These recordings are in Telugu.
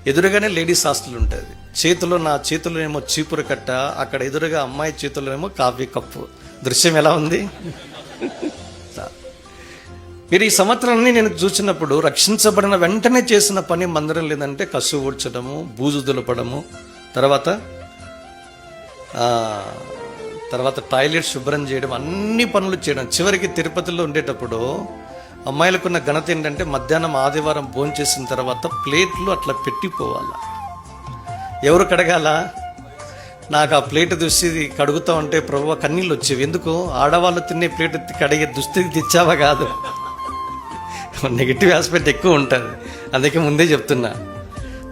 ఎదురుగానే లేడీస్ హాస్టల్ ఉంటుంది. చేతిలో నా చేతిలో ఏమో చీపురు కట్ట, అక్కడ ఎదురుగా అమ్మాయి చేతిలో ఏమో కాఫీ కప్పు. దృశ్యం ఎలా ఉంది? మీరు ఈ సంవత్సరాన్ని నేను చూసినప్పుడు రక్షించబడిన వెంటనే చేసిన పని మందిరం లేదంటే కసు ఊడ్చడము, బూజు దులపడము, తర్వాత టాయిలెట్ శుభ్రం చేయడం, అన్ని పనులు చేయడం. చివరికి తిరుపతిలో ఉండేటప్పుడు అమ్మాయిలకున్న ఘనత ఏంటంటే మధ్యాహ్నం ఆదివారం భోజనం చేసిన తర్వాత ప్లేట్లు అట్లా పెట్టిపోవాలి. ఎవరు కడగాల? నాకు ఆ ప్లేట్ దుస్థితి కడుగుతా ఉంటే ప్రభువా కన్నీళ్ళు వచ్చేవి. ఎందుకు? ఆడవాళ్ళు తినే ప్లేట్ కడిగే దుస్థితి తెచ్చావా కాదు. నెగిటివ్ ఆస్పెక్ట్ ఎక్కువ ఉంటుంది, అందుకే ముందే చెప్తున్నా.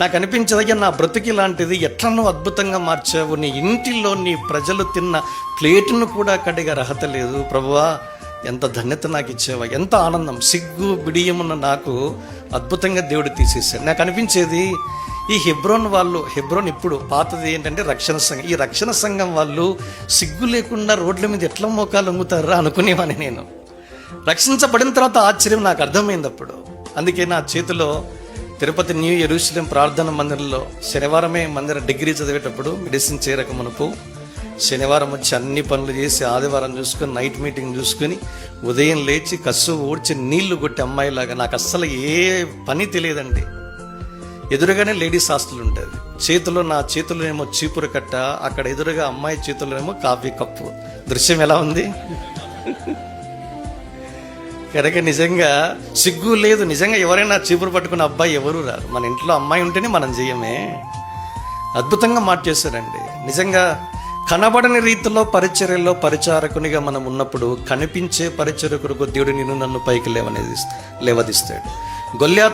నాకు అనిపించదయ్యా, నా బ్రతికి లాంటిది ఎట్లా నువ్వు అద్భుతంగా మార్చావు. నీ ఇంటిలో నీ ప్రజలు తిన్న ప్లేటును కూడా కడిగే అర్హత లేదు. ప్రభువా ఎంత ధన్యత నాకు ఇచ్చావా, ఎంత ఆనందం. సిగ్గు బిడియమున్న నాకు అద్భుతంగా దేవుడు తీసేశాడు. నాకు అనిపించేది ఈ హెబ్రోన్ ఇప్పుడు పాతది ఏంటంటే రక్షణ సంఘం. ఈ రక్షణ సంఘం వాళ్ళు సిగ్గు లేకుండా రోడ్ల మీద ఎట్లా మోకాలు అమ్ముతారా అనుకునేవాని నేను. రక్షించబడిన తర్వాత ఆశ్చర్యం నాకు అర్థమైంది అప్పుడు. అందుకే నా చేతిలో తిరుపతి న్యూ యెరూషలేం ప్రార్థన మందిరంలో శనివారమే మందిర డిగ్రీ చదివేటప్పుడు మెడిసిన్ చేరక మునుపు శనివారం వచ్చి అన్ని పనులు చేసి ఆదివారం చూసుకొని నైట్ మీటింగ్ చూసుకొని ఉదయం లేచి కస్సు ఊడ్చి నీళ్లు కొట్టి అమ్మాయిలాగా. నాకు అస్సలు ఏ పని తెలియదండి. ఎదురుగానే లేడీస్ హాస్టల్ ఉంటుంది. నా చేతిలో ఏమో చీపురు కట్ట, అక్కడ ఎదురుగా అమ్మాయి చేతిలో ఏమో కాఫీ కప్పు. దృశ్యం ఎలా ఉంది? కనుక నిజంగా సిగ్గు లేదు. నిజంగా ఎవరైనా చీపురు పట్టుకున్న అబ్బాయి ఎవరు రారు. మన ఇంట్లో అమ్మాయి ఉంటేనే మనం చేయమే. అద్భుతంగా మార్చేశారండి. నిజంగా కనబడని రీతిలో పరిచర్యలో పరిచారకునిగా మనం ఉన్నప్పుడు కనిపించే పరిచరకులకు దేవుడు నిన్ను నన్ను పైకి లేవదీస్తాడు. గొల్యాతు